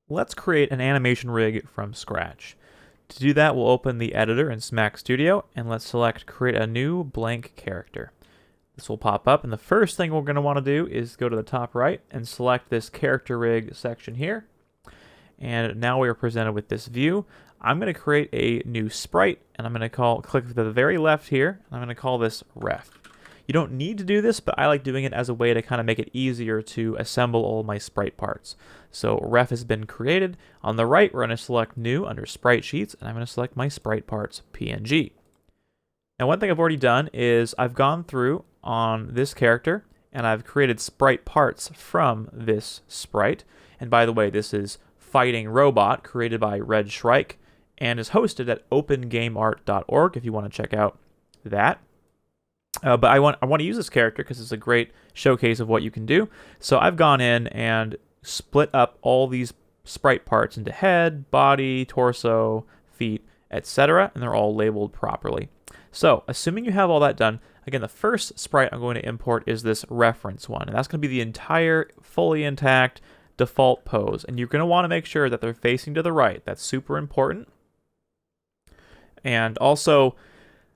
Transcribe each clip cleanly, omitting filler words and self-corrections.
Let's create an animation rig from scratch. To do that, we'll open the editor in Smack Studio and let's select create a new blank character. This will pop up, and the first thing we're going to want to do is go to the top right and select this character rig section here. And now we are presented with this view. I'm going to create a new sprite, and I'm going to click to the very left here, and I'm going to call this ref. You don't need to do this, but I like doing it as a way to kind of make it easier to assemble all my sprite parts. So ref has been created. On the right, we're going to select new under sprite sheets, and I'm going to select my sprite parts PNG. Now, one thing I've already done is I've gone through on this character, and I've created sprite parts from this sprite. And by the way, this is Fighting Robot, created by Red Shrike, and is hosted at opengameart.org if you want to check out that. But I want to use this character because it's a great showcase of what you can do. So I've gone in and split up all these sprite parts into head, body, torso, feet, etc., and they're all labeled properly. So assuming you have all that done, again, the first sprite I'm going to import is this reference one, and that's going to be the entire fully intact default pose, and you're going to want to make sure that they're facing to the right. That's super important. And also,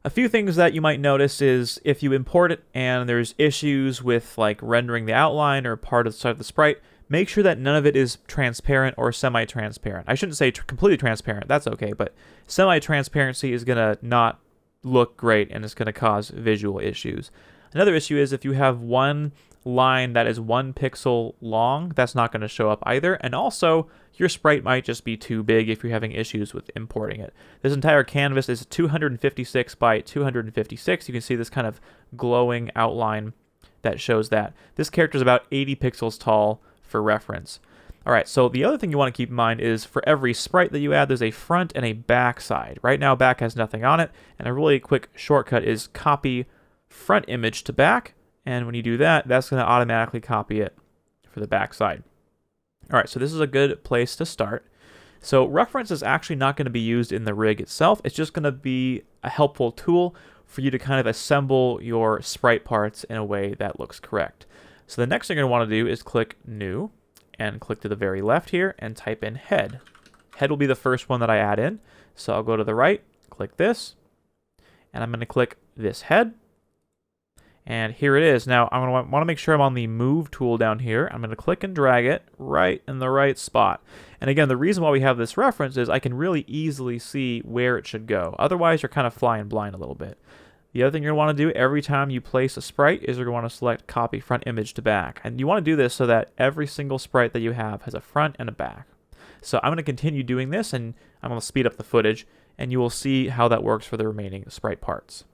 a few things that you might notice is if you import it and there's issues with like rendering the outline or part of the sprite, make sure that none of it is transparent or semi-transparent. I shouldn't say completely transparent, that's okay, but semi-transparency is going to not look great and it's going to cause visual issues. Another issue is if you have one line that is 1 pixel long, that's not going to show up either. And also, your sprite might just be too big if you're having issues with importing it. This entire canvas is 256 by 256. You can see this kind of glowing outline that shows that. This character is about 80 pixels tall for reference. All right, so the other thing you want to keep in mind is for every sprite that you add, there's a front and a back side. Right now, back has nothing on it, and a really quick shortcut is copy front image to back. And when you do that, that's going to automatically copy it for the back side. All right, so this is a good place to start. So reference is actually not going to be used in the rig itself. It's just going to be a helpful tool for you to kind of assemble your sprite parts in a way that looks correct. So the next thing you're going to want to do is click New and click to the very left here and type in Head. Head will be the first one that I add in. So I'll go to the right, click this, and I'm going to click this head. And here it is. Now, I'm going to want to make sure I'm on the Move tool down here. I'm going to click and drag it right in the right spot. And again, the reason why we have this reference is I can really easily see where it should go. Otherwise, you're kind of flying blind a little bit. The other thing you're going to want to do every time you place a sprite is you're going to want to select Copy Front Image to Back. And you want to do this so that every single sprite that you have has a front and a back. So I'm going to continue doing this, and I'm going to speed up the footage, and you will see how that works for the remaining sprite parts.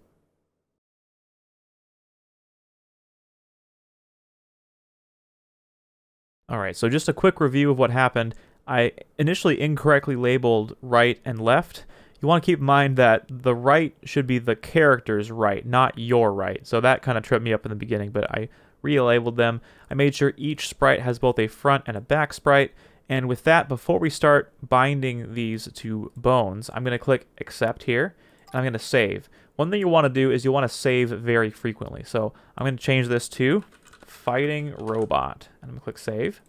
All right, so just a quick review of what happened. I initially incorrectly labeled right and left. You want to keep in mind that the right should be the character's right, not your right. So that kind of tripped me up in the beginning, but I relabeled them. I made sure each sprite has both a front and a back sprite. And with that, before we start binding these to bones, I'm going to click Accept here, and I'm going to save. One thing you want to do is you want to save very frequently. So I'm going to change this to Fighting Robot. And I'm going to click Save.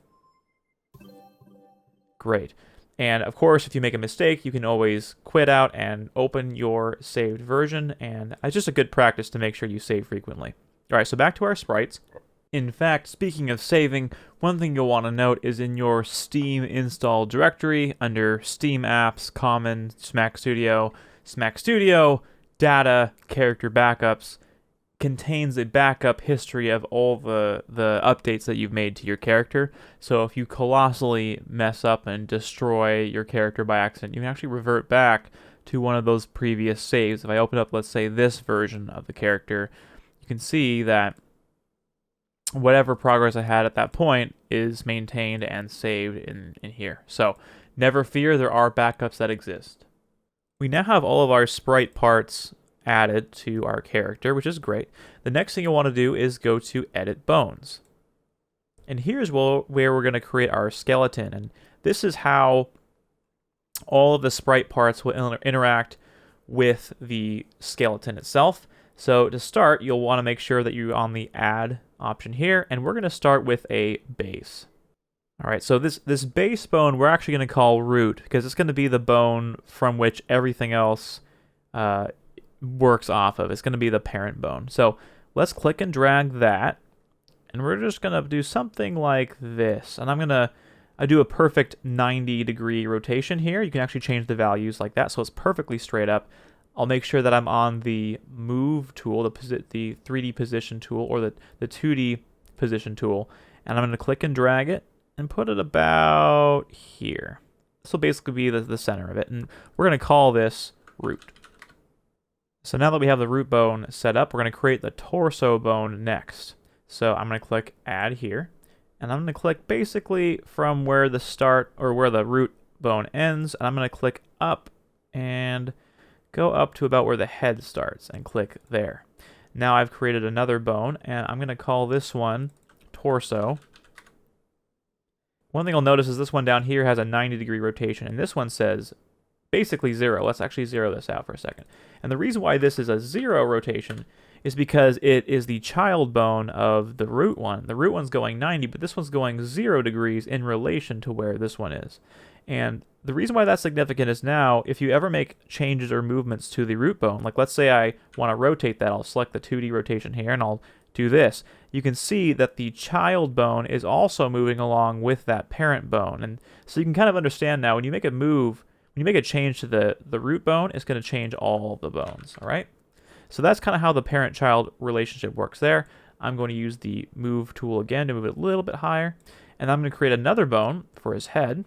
Great. And of course, if you make a mistake, you can always quit out and open your saved version. And it's just a good practice to make sure you save frequently. All right, so back to our sprites. In fact, speaking of saving, one thing you'll want to note is in your Steam install directory under Steam Apps, Common, Smack Studio, Data, Character Backups, contains a backup history of all the updates that you've made to your character. So if you colossally mess up and destroy your character by accident, you can actually revert back to one of those previous saves. If I open up, let's say, this version of the character, you can see that whatever progress I had at that point is maintained and saved in here. So never fear, there are backups that exist. We now have all of our sprite parts added to our character, which is great. The next thing you'll want to do is go to Edit Bones. And here's where we're going to create our skeleton. And this is how all of the sprite parts will interact with the skeleton itself. So to start, you'll want to make sure that you're on the Add option here, and we're going to start with a base. All right, so this base bone we're actually going to call root because it's going to be the bone from which everything else works off of. It's going to be the parent bone. So let's click and drag that, and we're just going to do something like this. And I do a perfect 90-degree rotation here. You can actually change the values like that, so it's perfectly straight up. I'll make sure that I'm on the move tool, the 3D position tool, or the 2D position tool, and I'm going to click and drag it and put it about here. This will basically be the center of it, and we're going to call this root. So now that we have the root bone set up, we're going to create the torso bone next. So I'm going to click add here, and I'm going to click basically from where the start or where the root bone ends, and I'm going to click up and go up to about where the head starts and click there. Now I've created another bone, and I'm going to call this one torso. One thing I'll notice is this one down here has a 90-degree rotation, and this one says basically 0. Let's actually zero this out for a second. And the reason why this is a 0 rotation is because it is the child bone of the root one. The root one's going 90, but this one's going 0 degrees in relation to where this one is. And the reason why that's significant is now, if you ever make changes or movements to the root bone, like let's say I want to rotate that, I'll select the 2D rotation here, and I'll do this. You can see that the child bone is also moving along with that parent bone. And so you can kind of understand now, when you make a move, when you make a change to the root bone, it's going to change all the bones, all right? So that's kind of how the parent-child relationship works there. I'm going to use the move tool again to move it a little bit higher, and I'm going to create another bone for his head,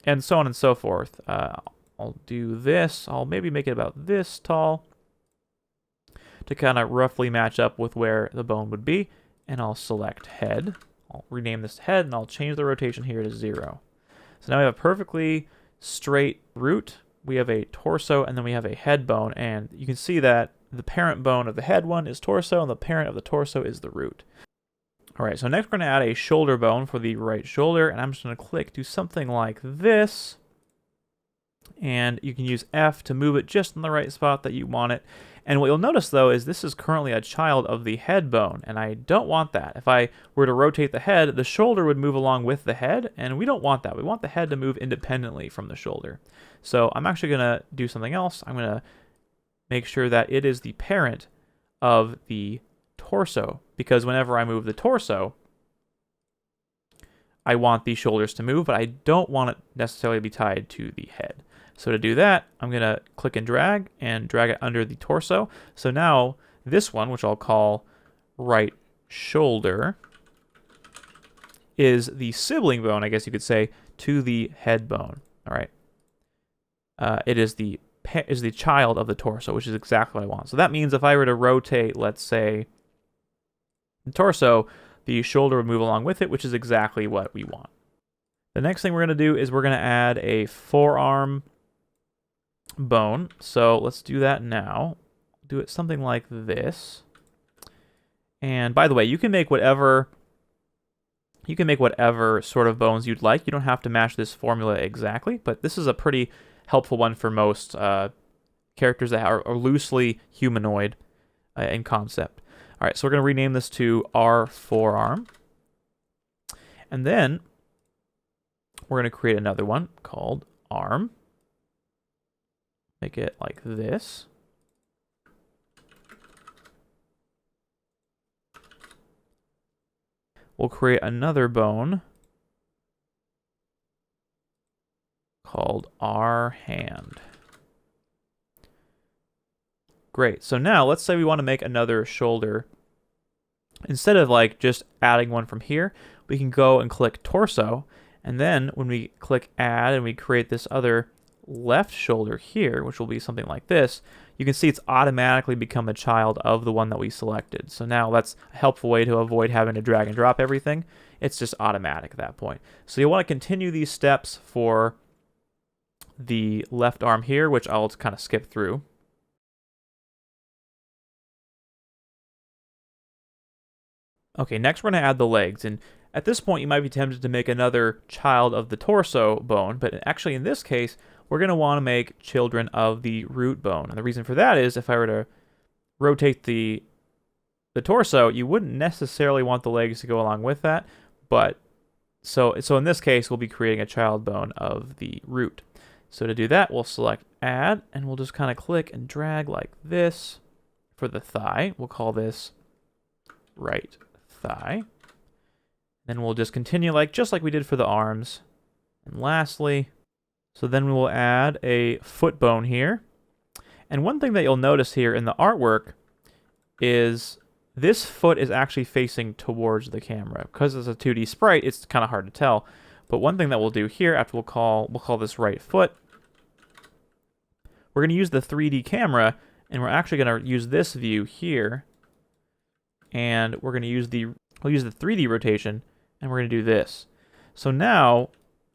and so on and so forth. I'll do this. I'll maybe make it about this tall to kind of roughly match up with where the bone would be, and I'll select head. I'll rename this head, and I'll change the rotation here to 0. So now we have a perfectly straight root, we have a torso, and then we have a head bone, and you can see that the parent bone of the head one is torso, and the parent of the torso is the root. All right, so next we're going to add a shoulder bone for the right shoulder, and I'm just going to click, do something like this, and you can use F to move it just in the right spot that you want it. And what you'll notice, though, is this is currently a child of the head bone, and I don't want that. If I were to rotate the head, the shoulder would move along with the head, and we don't want that. We want the head to move independently from the shoulder. So I'm actually going to do something else. I'm going to make sure that it is the parent of the torso, because whenever I move the torso, I want the shoulders to move, but I don't want it necessarily to be tied to the head. So to do that, I'm going to click and drag it under the torso. So now this one, which I'll call right shoulder, is the sibling bone, I guess you could say, to the head bone. All right. It is the child of the torso, which is exactly what I want. So that means if I were to rotate, let's say, the torso, the shoulder would move along with it, which is exactly what we want. The next thing we're going to do is we're going to add a forearm bone. So let's do that now. Do it something like this. And by the way, you can make whatever sort of bones you'd like. You don't have to match this formula exactly, but this is a pretty helpful one for most characters that are loosely humanoid in concept. All right, so we're going to rename this to our forearm. And then we're going to create another one called arm. Make it like this. We'll create another bone called our hand. Great. So now let's say we want to make another shoulder. Instead of like just adding one from here, we can go and click torso, and then when we click add and we create this other left shoulder here, which will be something like this, you can see it's automatically become a child of the one that we selected. So now that's a helpful way to avoid having to drag and drop everything. It's just automatic at that point. So you'll want to continue these steps for the left arm here, which I'll kind of skip through. Okay, next we're going to add the legs, and at this point you might be tempted to make another child of the torso bone, but actually in this case we're going to want to make children of the root bone. And the reason for that is if I were to rotate the torso, you wouldn't necessarily want the legs to go along with that, but So in this case, we'll be creating a child bone of the root. So to do that, we'll select add, and we'll just kind of click and drag like this for the thigh. We'll call this right thigh. Then we'll just continue just like we did for the arms. And lastly, so then we will add a foot bone here. And one thing that you'll notice here in the artwork is this foot is actually facing towards the camera. Because it's a 2D sprite, it's kind of hard to tell. But one thing that we'll do here, after we'll call this right foot, we're going to use the 3D camera, and we're actually going to use this view here, and we're going to use we'll use the 3D rotation, and we're going to do this. So now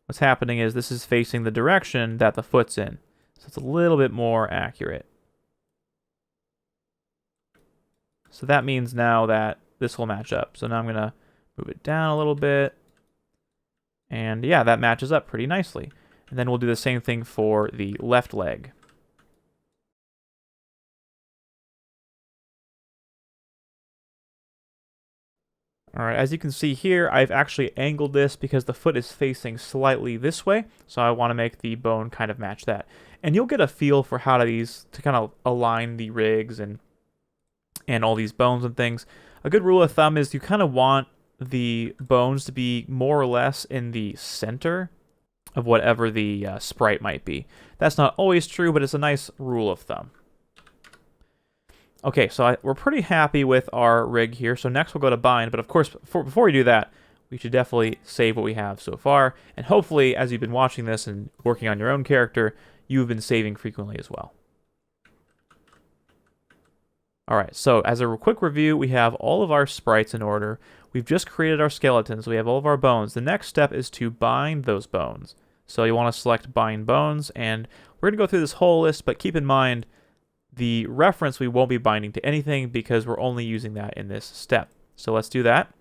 what's happening is this is facing the direction that the foot's in. So it's a little bit more accurate. So that means now that this will match up. So now I'm going to move it down a little bit. And yeah, that matches up pretty nicely. And then we'll do the same thing for the left leg. Alright, as you can see here, I've actually angled this because the foot is facing slightly this way, so I want to make the bone kind of match that. And you'll get a feel for how to kind of align the rigs and all these bones and things. A good rule of thumb is you kind of want the bones to be more or less in the center of whatever the sprite might be. That's not always true, but it's a nice rule of thumb. Okay, so we're pretty happy with our rig here. So next we'll go to bind, but of course, before we do that, we should definitely save what we have so far. And hopefully, as you've been watching this and working on your own character, you've been saving frequently as well. All right, so as a quick review, we have all of our sprites in order. We've just created our skeletons. We have all of our bones. The next step is to bind those bones. So you want to select bind bones, and we're going to go through this whole list, but keep in mind, the reference we won't be binding to anything because we're only using that in this step. So let's do that.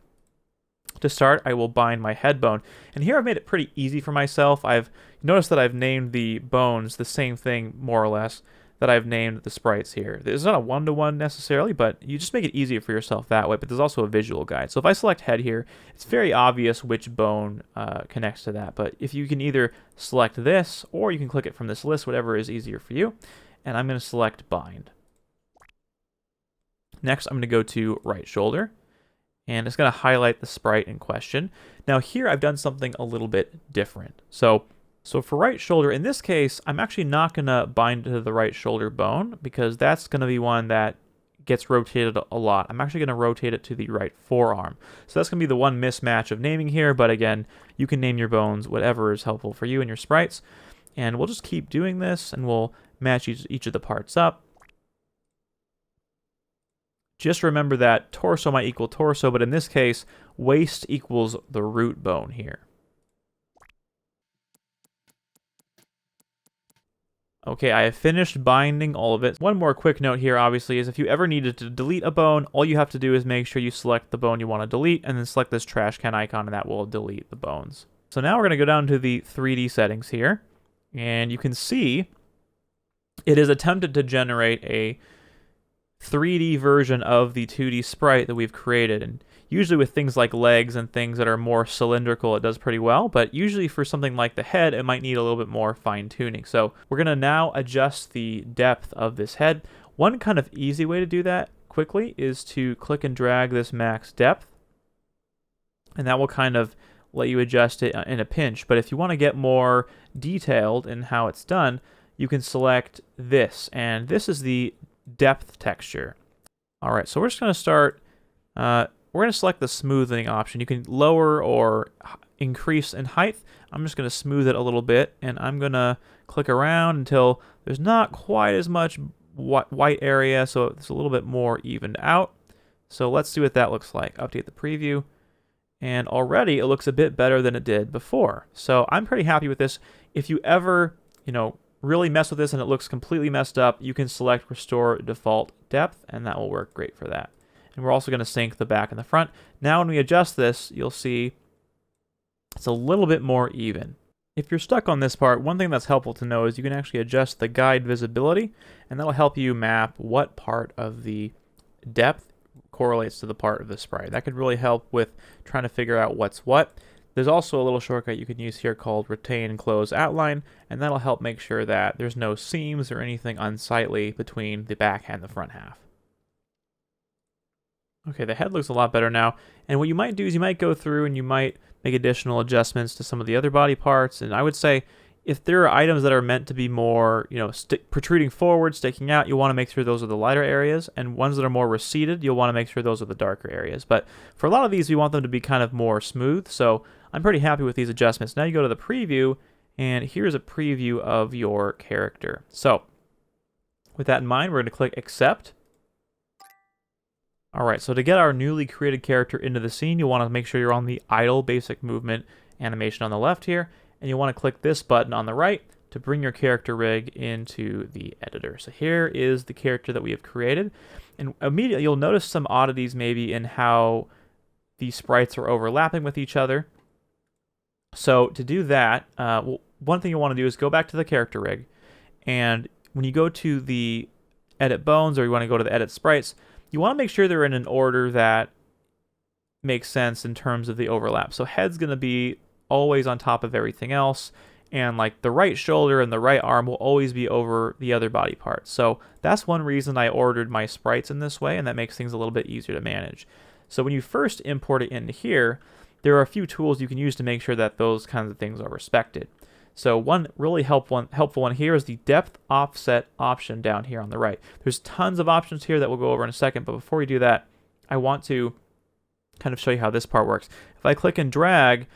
To start, I will bind my head bone. And here I've made it pretty easy for myself. I've noticed that I've named the bones the same thing, more or less, that I've named the sprites here. There's not a one-to-one necessarily, but you just make it easier for yourself that way. But there's also a visual guide. So if I select head here, it's very obvious which bone connects to that. But if you can either select this, or you can click it from this list, whatever is easier for you. And I'm going to select bind. Next, I'm going to go to right shoulder, and it's going to highlight the sprite in question. Now here I've done something a little bit different. So for right shoulder, in this case, I'm actually not going to bind to the right shoulder bone because that's going to be one that gets rotated a lot. I'm actually going to rotate it to the right forearm. So that's going to be the one mismatch of naming here, but again, you can name your bones whatever is helpful for you and your sprites. And we'll just keep doing this, and we'll match each of the parts up. Just remember that torso might equal torso, but in this case, waist equals the root bone here. Okay, I have finished binding all of it. One more quick note here, obviously, is if you ever needed to delete a bone, all you have to do is make sure you select the bone you want to delete, and then select this trash can icon, and that will delete the bones. So now we're going to go down to the 3D settings here, and you can see it is attempted to generate a 3D version of the 2D sprite that we've created. And usually with things like legs and things that are more cylindrical, it does pretty well. But usually for something like the head, it might need a little bit more fine tuning. So we're going to now adjust the depth of this head. One kind of easy way to do that quickly is to click and drag this max depth. And that will kind of let you adjust it in a pinch. But if you want to get more detailed in how it's done, you can select this, and this is the depth texture. All right, so we're just going to start, we're going to select the smoothing option. You can lower or increase in height. I'm just going to smooth it a little bit, and I'm going to click around until there's not quite as much white area, so it's a little bit more evened out. So let's see what that looks like. Update the preview, and already it looks a bit better than it did before. So I'm pretty happy with this. If you ever, really mess with this and it looks completely messed up, you can select restore default depth, and that will work great for that. And we're also going to sync the back and the front. Now when we adjust this, you'll see it's a little bit more even. If you're stuck on this part, one thing that's helpful to know is you can actually adjust the guide visibility, and that'll help you map what part of the depth correlates to the part of the sprite. That could really help with trying to figure out what's what. There's also a little shortcut you can use here called Retain and Close Outline, and that'll help make sure that there's no seams or anything unsightly between the back and the front half. Okay, the head looks a lot better now, and what you might do is you might go through and you might make additional adjustments to some of the other body parts, and I would say if there are items that are meant to be more, protruding forward, sticking out, you want to make sure those are the lighter areas, and ones that are more receded, you'll want to make sure those are the darker areas. But for a lot of these, we want them to be kind of more smooth, so I'm pretty happy with these adjustments. Now you go to the preview, and here's a preview of your character. So with that in mind, we're going to click Accept. All right, so to get our newly created character into the scene, you want to make sure you're on the idle basic movement animation on the left here, and you want to click this button on the right to bring your character rig into the editor. So here is the character that we have created, and immediately you'll notice some oddities maybe in how the sprites are overlapping with each other. So to do that, one thing you want to do is go back to the character rig, and when you go to the edit bones, or you want to go to the edit sprites, you want to make sure they're in an order that makes sense in terms of the overlap. So head's going to be always on top of everything else, and like the right shoulder and the right arm will always be over the other body parts. So that's one reason I ordered my sprites in this way, and that makes things a little bit easier to manage. So when you first import it into here, there are a few tools you can use to make sure that those kinds of things are respected. So one really helpful one here is the depth offset option down here on the right. There's tons of options here that we'll go over in a second, but before we do that, I want to kind of show you how this part works. If I click and drag,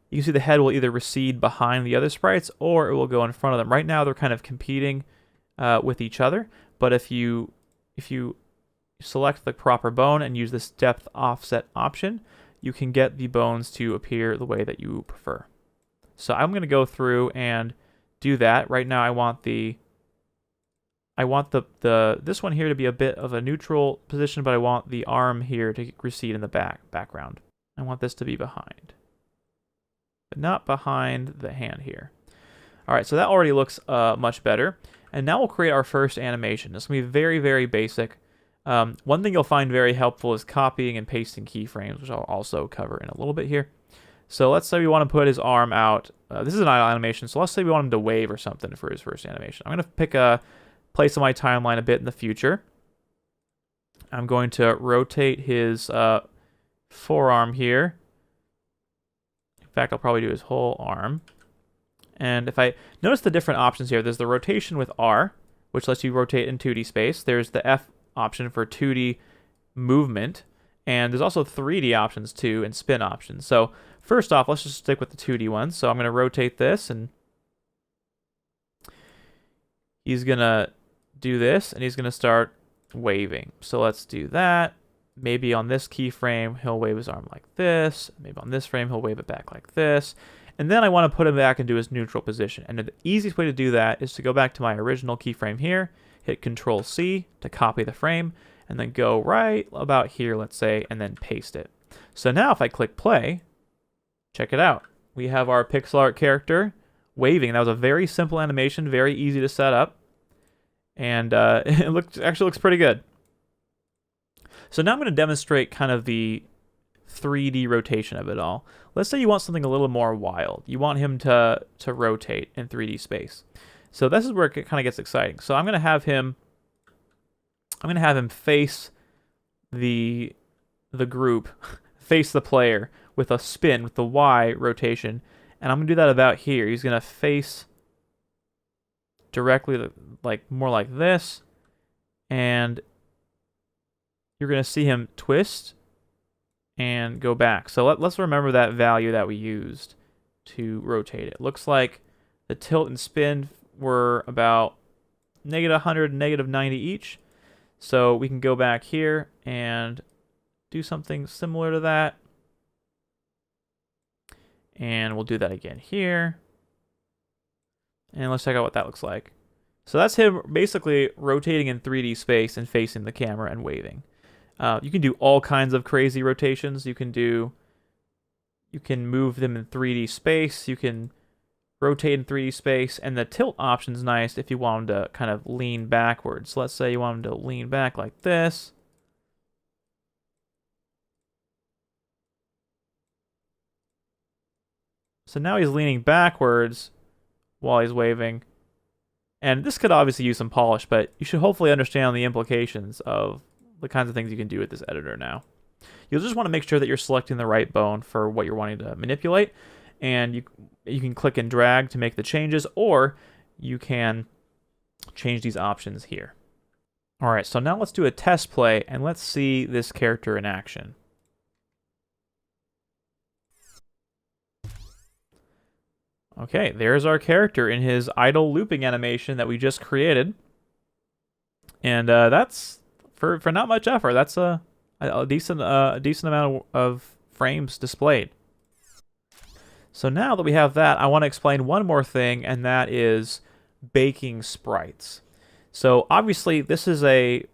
you can see the head will either recede behind the other sprites or it will go in front of them. Right now they're kind of competing with each other, but if you select the proper bone and use this depth offset option, you can get the bones to appear the way that you prefer. So I'm going to go through and do that. Right now I want this one here to be a bit of a neutral position, but I want the arm here to recede in the background. I want this to be behind, but not behind the hand here. All right, so that already looks much better. And now we'll create our first animation. This will be very, very basic. One thing you'll find very helpful is copying and pasting keyframes, which I'll also cover in a little bit here. So let's say we want to put his arm out. This is an idle animation, so let's say we want him to wave or something for his first animation. I'm going to pick a place on my timeline a bit in the future. I'm going to rotate his forearm here. In fact, I'll probably do his whole arm. And if I notice the different options here, there's the rotation with R, which lets you rotate in 2D space. There's the F option for 2D movement. And there's also 3D options too, and spin options. So first off, let's just stick with the 2D ones. So I'm going to rotate this, and he's going to do this, and he's going to start waving. So let's do that. Maybe on this keyframe, he'll wave his arm like this. Maybe on this frame, he'll wave it back like this. And then I want to put him back into his neutral position. And the easiest way to do that is to go back to my original keyframe here, hit Control-C to copy the frame, and then go right about here, let's say, and then paste it. So now if I click play, check it out. We have our pixel art character waving. That was a very simple animation, very easy to set up, and it actually looks pretty good. So now I'm going to demonstrate kind of the 3D rotation of it all. Let's say you want something a little more wild. You want him to rotate in 3D space. So this is where it kind of gets exciting. So I'm going to have him face the group, face the player with a spin, with the Y rotation. And I'm going to do that about here. He's going to face directly, more like this. And you're going to see him twist and go back. So let's remember that value that we used to rotate it. Looks like the tilt and spin were about -100 and -90 each. So we can go back here and do something similar to that. And we'll do that again here. And let's check out what that looks like. So that's him basically rotating in 3D space and facing the camera and waving. You can do all kinds of crazy rotations. You can move them in 3D space. You can rotate in 3D space, and the tilt option's nice if you want them to kind of lean backwards. Let's say you want them to lean back like this. So now he's leaning backwards while he's waving. And this could obviously use some polish, but you should hopefully understand the implications of the kinds of things you can do with this editor now. You'll just want to make sure that you're selecting the right bone for what you're wanting to manipulate. And you can click and drag to make the changes, or you can change these options here. All right, so now let's do a test play, and let's see this character in action. Okay, there's our character in his idle looping animation that we just created. And that's, for not much effort, that's a decent amount of frames displayed. So now that we have that, I want to explain one more thing, and that is baking sprites. So obviously this is a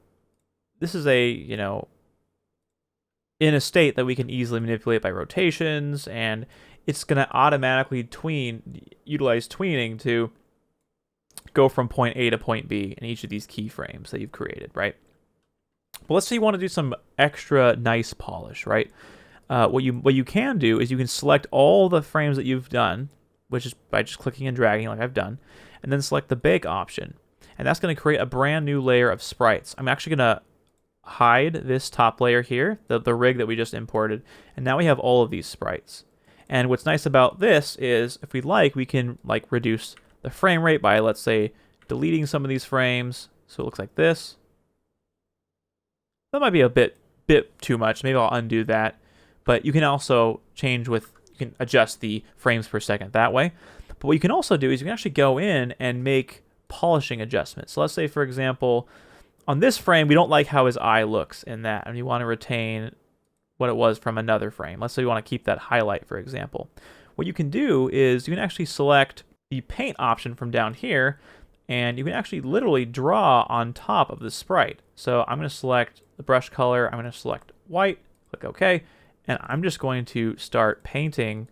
you know, in a state that we can easily manipulate by rotations, and it's going to automatically utilize tweening to go from point A to point B in each of these keyframes that you've created, right? But let's say you want to do some extra nice polish, right? What you can do is you can select all the frames that you've done, which is by just clicking and dragging like I've done, and then select the bake option. And that's going to create a brand new layer of sprites. I'm actually going to hide this top layer here, the rig that we just imported, and now we have all of these sprites. And what's nice about this is, if we like, we can like reduce the frame rate by, let's say, deleting some of these frames, so it looks like this. That might be a bit too much. Maybe I'll undo that. But you can also you can adjust the frames per second that way. But what you can also do is you can actually go in and make polishing adjustments. So let's say, for example, on this frame, we don't like how his eye looks in that, and you want to retain what it was from another frame. Let's say you want to keep that highlight, for example. What you can do is you can actually select the paint option from down here, and you can actually literally draw on top of the sprite. So I'm going to select the brush color, I'm going to select white, click OK, and I'm just going to start painting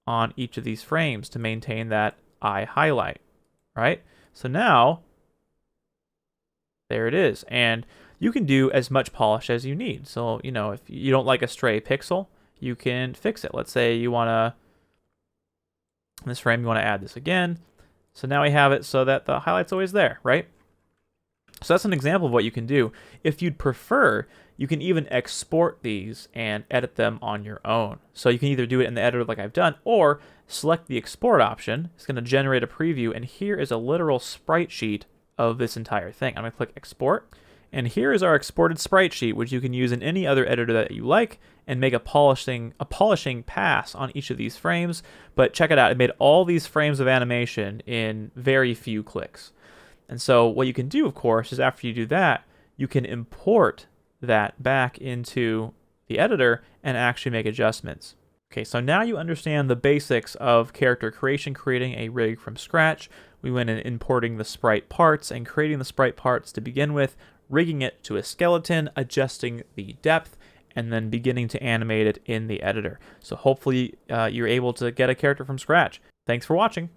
on each of these frames to maintain that eye highlight, right? So now, there it is. And you can do as much polish as you need. So, you know, if you don't like a stray pixel, you can fix it. Let's say you want to, in this frame, you want to add this again. So now we have it so that the highlight's always there, right? So that's an example of what you can do. If you'd prefer, you can even export these and edit them on your own. So you can either do it in the editor like I've done, or select the export option. It's going to generate a preview, and here is a literal sprite sheet of this entire thing. I'm going to click export, and here is our exported sprite sheet, which you can use in any other editor that you like and make a polishing pass on each of these frames. But check it out, it made all these frames of animation in very few clicks. And so what you can do, of course, is after you do that, you can import that back into the editor and actually make adjustments. Okay, so now you understand the basics of character creation, creating a rig from scratch. We went in importing the sprite parts and creating the sprite parts to begin with, rigging it to a skeleton, adjusting the depth, and then beginning to animate it in the editor. So hopefully you're able to get a character from scratch. Thanks for watching.